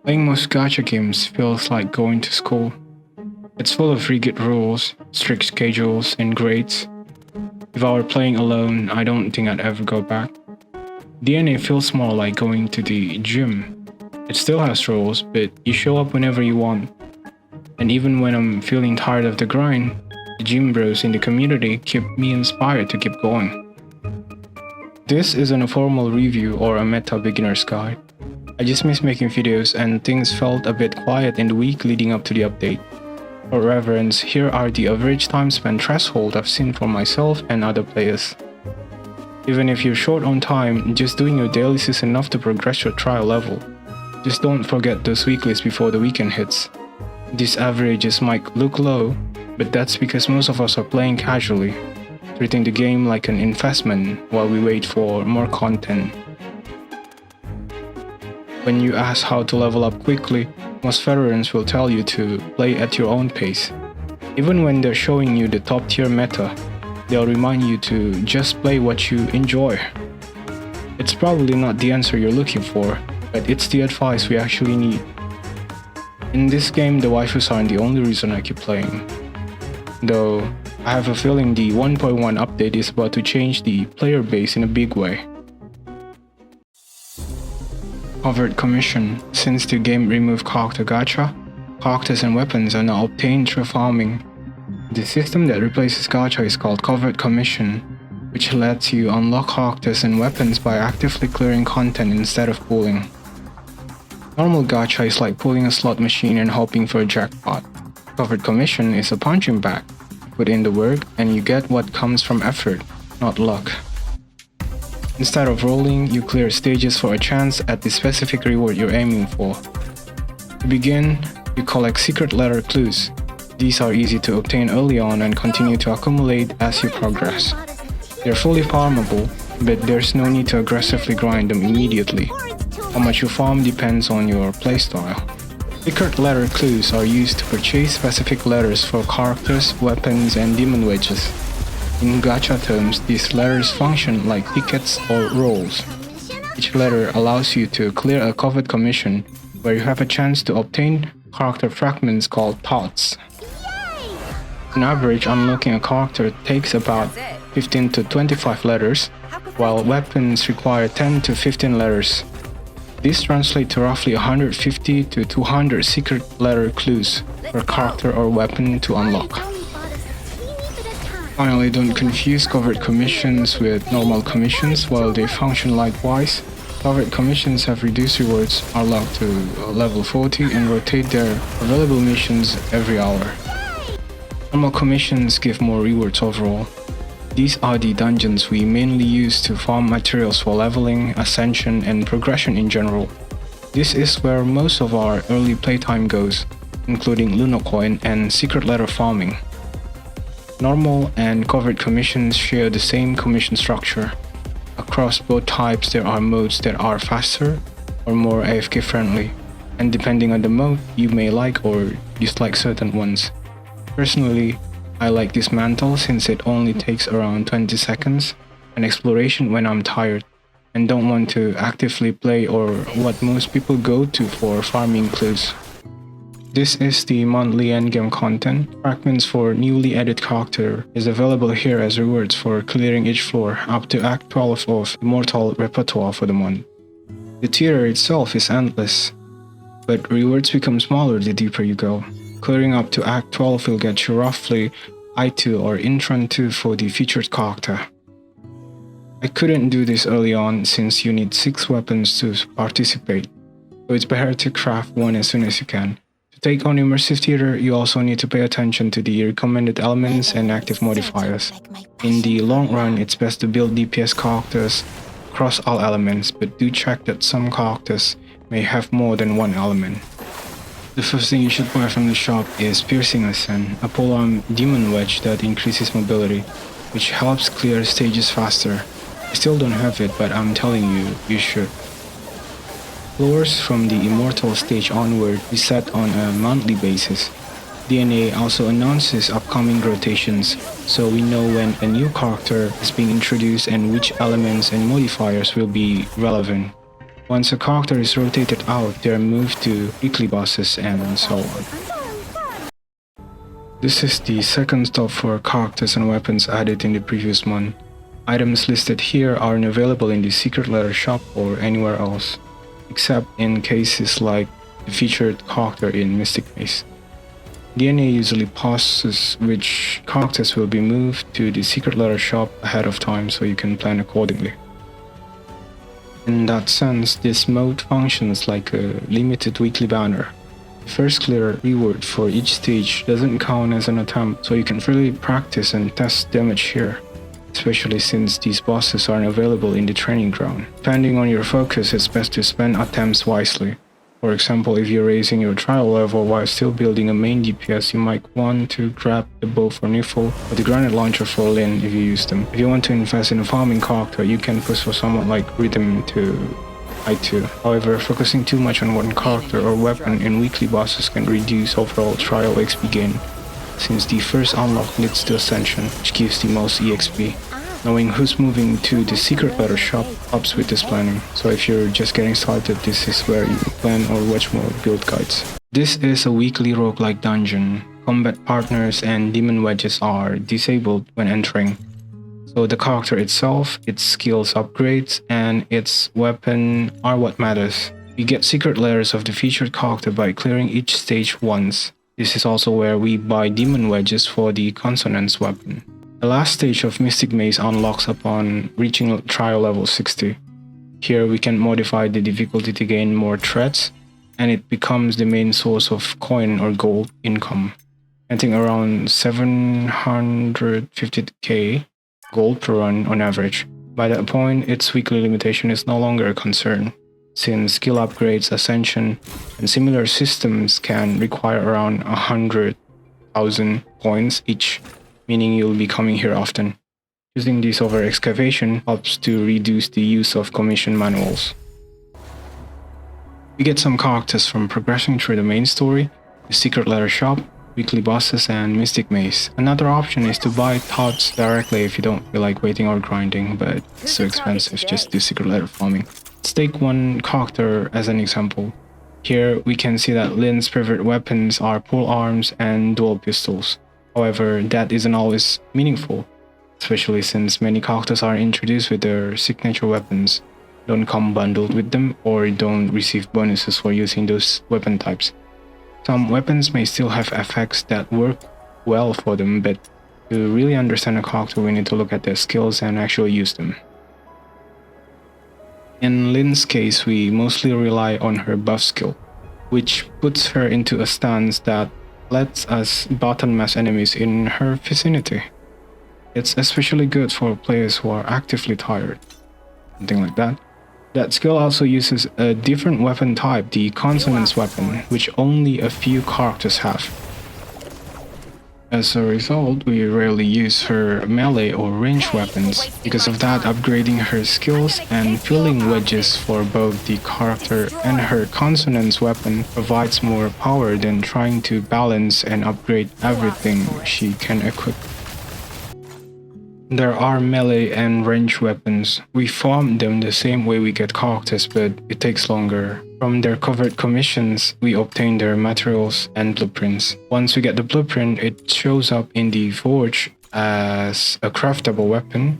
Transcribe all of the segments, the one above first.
Playing most gacha games feels like going to school. It's full of rigid rules, strict schedules, and grades. If I were playing alone, I don't think I'd ever go back. DNA feels more like going to the gym. It still has rules, but you show up whenever you want. And even when I'm feeling tired of the grind, the gym bros in the community keep me inspired to keep going. This isn't a formal review or a meta beginner's guide. I just miss making videos and things felt a bit quiet in the week leading up to the update. For reference, here are the average time spent threshold I've seen for myself and other players. Even if you're short on time, just doing your dailies is enough to progress your trial level. Just don't forget those weeklies before the weekend hits. These averages might look low, but that's because most of us are playing casually, treating the game like an investment while we wait for more content. When you ask how to level up quickly, most veterans will tell you to play at your own pace. Even when they're showing you the top tier meta, they'll remind you to just play what you enjoy. It's probably not the answer you're looking for, but it's the advice we actually need. In this game, the waifus aren't the only reason I keep playing. Though, I have a feeling the 1.1 update is about to change the player base in a big way. Covert Commission. Since the game removed character gacha, characters and weapons are now obtained through farming. The system that replaces gacha is called Covert Commission, which lets you unlock characters and weapons by actively clearing content instead of pulling. Normal gacha is like pulling a slot machine and hoping for a jackpot. Covert Commission is a punching bag. Put in the work and you get what comes from effort, not luck. Instead of rolling, you clear stages for a chance at the specific reward you're aiming for. To begin, you collect secret letter clues. These are easy to obtain early on and continue to accumulate as you progress. They're fully farmable, but there's no need to aggressively grind them immediately. How much you farm depends on your playstyle. Secret letter clues are used to purchase specific letters for characters, weapons, and demon wedges. In gacha terms, these letters function like tickets or rolls. Each letter allows you to clear a covered commission, where you have a chance to obtain character fragments called thoughts. On average, unlocking a character takes about 15 to 25 letters, while weapons require 10 to 15 letters. These translate to roughly 150 to 200 secret letter clues per character or weapon to unlock. Finally, don't confuse covert commissions with normal commissions. While they function likewise, covert commissions have reduced rewards, are locked to level 40, and rotate their available missions every hour. Normal commissions give more rewards overall. These are the dungeons we mainly use to farm materials for leveling, ascension, and progression in general. This is where most of our early playtime goes, including Lunocoin and secret letter farming. Normal and covert commissions share the same commission structure. Across both types, there are modes that are faster or more AFK friendly, and depending on the mode, you may like or dislike certain ones. Personally, I like Dismantle since it only takes around 20 seconds, and Exploration when I'm tired and don't want to actively play, or what most people go to for farming clues. This is the monthly endgame content. Fragments for newly added character is available here as rewards for clearing each floor up to Act 12 of Immortal Repertoire for the month. The tier itself is endless, but rewards become smaller the deeper you go. Clearing up to Act 12 will get you roughly I2 or Intron 2 for the featured character. I couldn't do this early on since you need 6 weapons to participate, so it's better to craft one as soon as you can. To take on Immersive Theater, you also need to pay attention to the recommended elements and active modifiers. In the long run, it's best to build DPS characters across all elements, but do check that some characters may have more than one element. The first thing you should buy from the shop is Piercing Ascent, a polearm demon wedge that increases mobility, which helps clear stages faster. I still don't have it, but I'm telling you, you should. Floors from the Immortal stage onward reset on a monthly basis. DNA also announces upcoming rotations, so we know when a new character is being introduced and which elements and modifiers will be relevant. Once a character is rotated out, they are moved to weekly bosses and so on. This is the second stop for characters and weapons added in the previous month. Items listed here are unavailable in the secret letter shop or anywhere else, except in cases like the featured character in Mystic Maze. DNA usually pauses which characters will be moved to the secret letter shop ahead of time so you can plan accordingly. In that sense, this mode functions like a limited weekly banner. The first clear reward for each stage doesn't count as an attempt, so you can freely practice and test damage here, especially since these bosses aren't available in the training ground. Depending on your focus, it's best to spend attempts wisely. For example, if you're raising your trial level while still building a main DPS, you might want to grab the bow for Nifl or the granite launcher for Lin if you use them. If you want to invest in a farming character, you can push for someone like Rhythm to I2. However, focusing too much on one character or weapon in weekly bosses can reduce overall trial XP gain, since the first unlock leads to Ascension, which gives the most EXP. Knowing who's moving to the secret letter shop helps with this planning, so if you're just getting started, this is where you plan or watch more build guides. This is a weekly roguelike dungeon. Combat partners and demon wedges are disabled when entering, so the character itself, its skills upgrades, and its weapon are what matters. You get secret layers of the featured character by clearing each stage once. This is also where we buy demon wedges for the consonance weapon. The last stage of Mystic Maze unlocks upon reaching trial level 60. Here we can modify the difficulty to gain more threads, and it becomes the main source of coin or gold income, getting around 750k gold per run on average. By that point, its weekly limitation is no longer a concern, since skill upgrades, ascension, and similar systems can require around 100,000 coins each, meaning you'll be coming here often. Using this over excavation helps to reduce the use of commission manuals. We get some characters from progressing through the main story, the secret letter shop, weekly bosses, and Mystic Maze. Another option is to buy thoughts directly if you don't feel like waiting or grinding, but it's so expensive just do secret letter farming. Let's take one character as an example. Here we can see that Lin's favorite weapons are pole arms and dual pistols. However, that isn't always meaningful, especially since many characters are introduced with their signature weapons, don't come bundled with them, or don't receive bonuses for using those weapon types. Some weapons may still have effects that work well for them, but to really understand a character we need to look at their skills and actually use them. In Lin's case, we mostly rely on her buff skill, which puts her into a stance that lets us button mass enemies in her vicinity. It's especially good for players who are actively tired, something like that. That skill also uses a different weapon type, the consonance weapon, which only a few characters have. As a result, we rarely use her melee or ranged weapons. Because of that, upgrading her skills and filling wedges for both the character and her consonance weapon provides more power than trying to balance and upgrade everything she can equip. There are melee and ranged weapons. We farm them the same way we get characters, but it takes longer. From their Covert Commissions, we obtain their materials and blueprints. Once we get the blueprint, it shows up in the forge as a craftable weapon,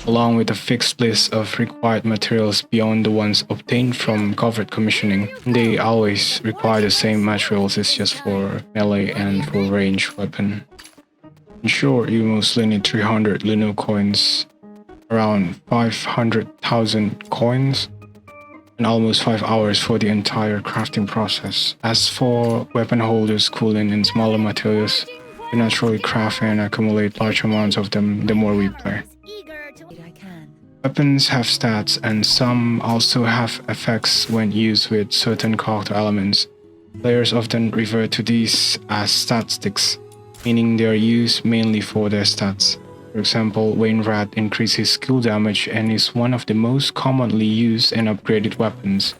along with a fixed list of required materials beyond the ones obtained from Covert Commissioning. They always require the same materials, it's just for melee and full range weapon. In short, you mostly need 300 Lino coins, around 500,000 coins, and almost 5 hours for the entire crafting process. As for weapon holders, cooling, and smaller materials, we naturally craft and accumulate large amounts of them the more we play. Weapons have stats, and some also have effects when used with certain character elements. Players often refer to these as stat sticks, meaning they are used mainly for their stats. For example, Wainwright increases skill damage and is one of the most commonly used and upgraded weapons,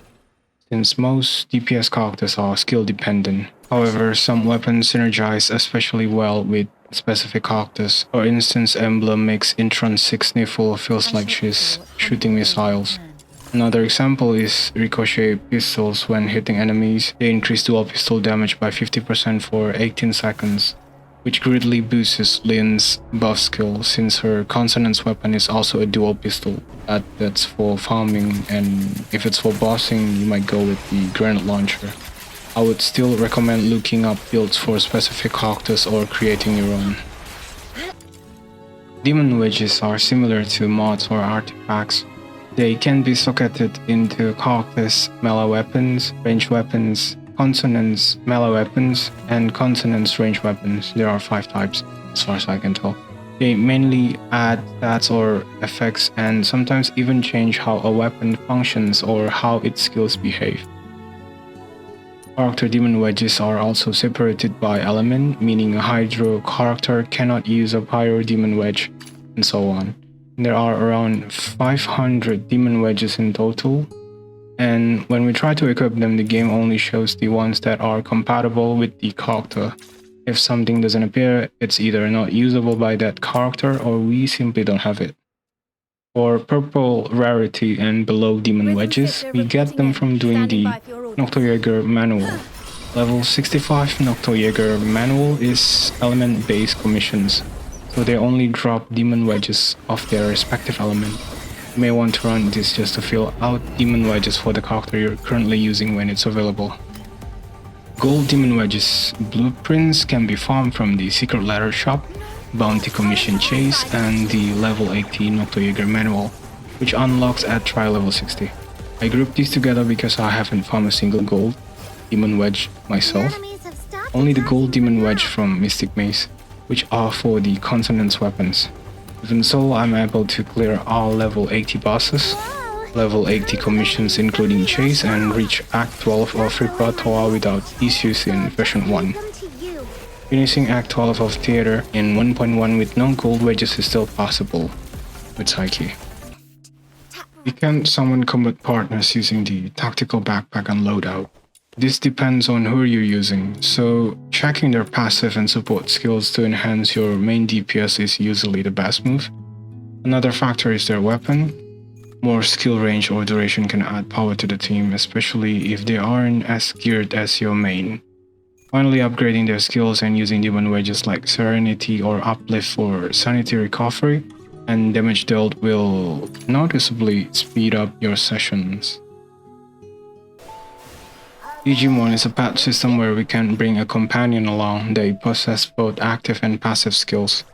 since most DPS characters are skill dependent. However, some weapons synergize especially well with specific characters. For instance, Emblem makes intron 6 Nifl feels like she's shooting missiles. Another example is ricochet pistols. When hitting enemies, they increase dual pistol damage by 50% for 18 seconds, which greatly boosts Lynn's buff skill since her consonance weapon is also a dual pistol. That's for farming, and if it's for bossing, you might go with the granite launcher. I would still recommend looking up builds for specific characters or creating your own. Demon wedges are similar to mods or artifacts. They can be socketed into characters, melee weapons, ranged weapons, consonance melee weapons, and consonance ranged weapons. There are 5 types, as far as I can tell. They mainly add stats or effects and sometimes even change how a weapon functions or how its skills behave. Character demon wedges are also separated by element, meaning a hydro character cannot use a pyro demon wedge, and so on. There are around 500 demon wedges in total, and when we try to equip them, the game only shows the ones that are compatible with the character. If something doesn't appear, it's either not usable by that character or we simply don't have it. For purple rarity and below demon wedges, we get them from doing the Nocturnal manual. Level 65 Nocturnal manual is element-based commissions, so they only drop demon wedges of their respective element. You may want to run this just to fill out demon wedges for the character you're currently using when it's available. Gold demon wedges blueprints can be farmed from the secret ladder shop, bounty commission chase, and the level 80 Nocturnal manual, which unlocks at try level 60. I grouped these together because I haven't farmed a single gold demon wedge myself, only the gold demon wedge from Mystic Maze, which are for the consonance weapons. Even so, I'm able to clear all level 80 bosses, level 80 commissions including chase, and reach Act 12 of Ripa Toa without issues in version 1. Finishing Act 12 of Theater in 1.1 with no gold wedges is still possible with Psyche. You can summon combat partners using the tactical backpack and loadout. This depends on who you're using, so checking their passive and support skills to enhance your main DPS is usually the best move. Another factor is their weapon. More skill range or duration can add power to the team, especially if they aren't as geared as your main. Finally, upgrading their skills and using demon wedges like Serenity or Uplift for sanity recovery and damage dealt will noticeably speed up your sessions. Geniemon is a pet system where we can bring a companion along. They possess both active and passive skills.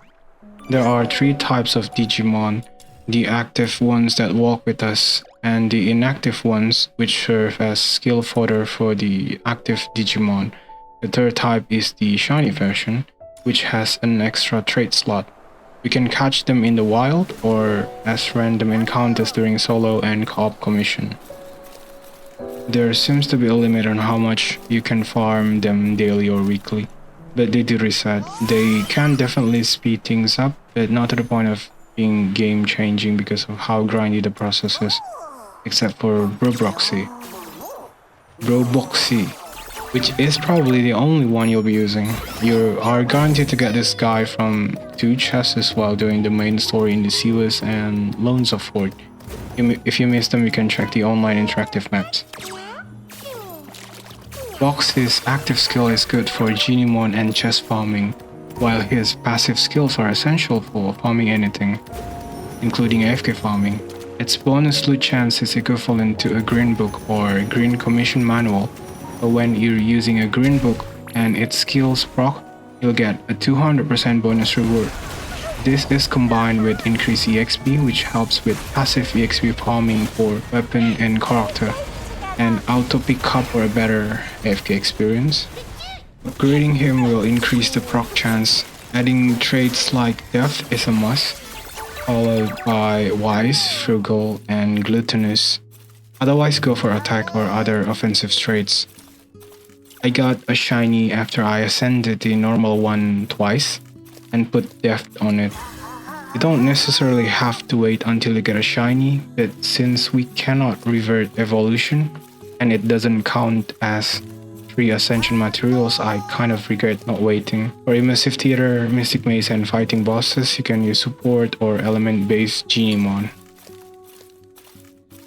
There are 3 types of Digimon: the active ones that walk with us, and the inactive ones which serve as skill fodder for the active Digimon. The third type is the shiny version, which has an extra trait slot. We can catch them in the wild or as random encounters during solo and co-op commission. There seems to be a limit on how much you can farm them daily or weekly, but they do reset. They can definitely speed things up, but not to the point of being game changing because of how grindy the process is, except for Broboxy, which is probably the only one you'll be using. You are guaranteed to get this guy from 2 chests while doing the main story in the Silas and Loans of Fort. If you miss them, you can check the online interactive maps. Box's active skill is good for Geniemon and chest farming, while his passive skills are essential for farming anything, including AFK farming. Its bonus loot chance is equivalent to a green book or green commission manual, but when you're using a green book and its skills proc, you'll get a 200% bonus reward. This is combined with increased EXP, which helps with passive EXP farming for weapon and character, and auto pick up for a better AFK experience. Upgrading him will increase the proc chance. Adding traits like Death is a must, followed by Wise, Frugal, and Gluttonous. Otherwise, go for attack or other offensive traits. I got a shiny after I ascended the normal one twice and put Deft on it. You don't necessarily have to wait until you get a shiny, but since we cannot revert evolution and it doesn't count as 3 ascension materials, I kind of regret not waiting. For Immersive Theater, Mystic Maze, and fighting bosses, you can use support or element-based Geniemon.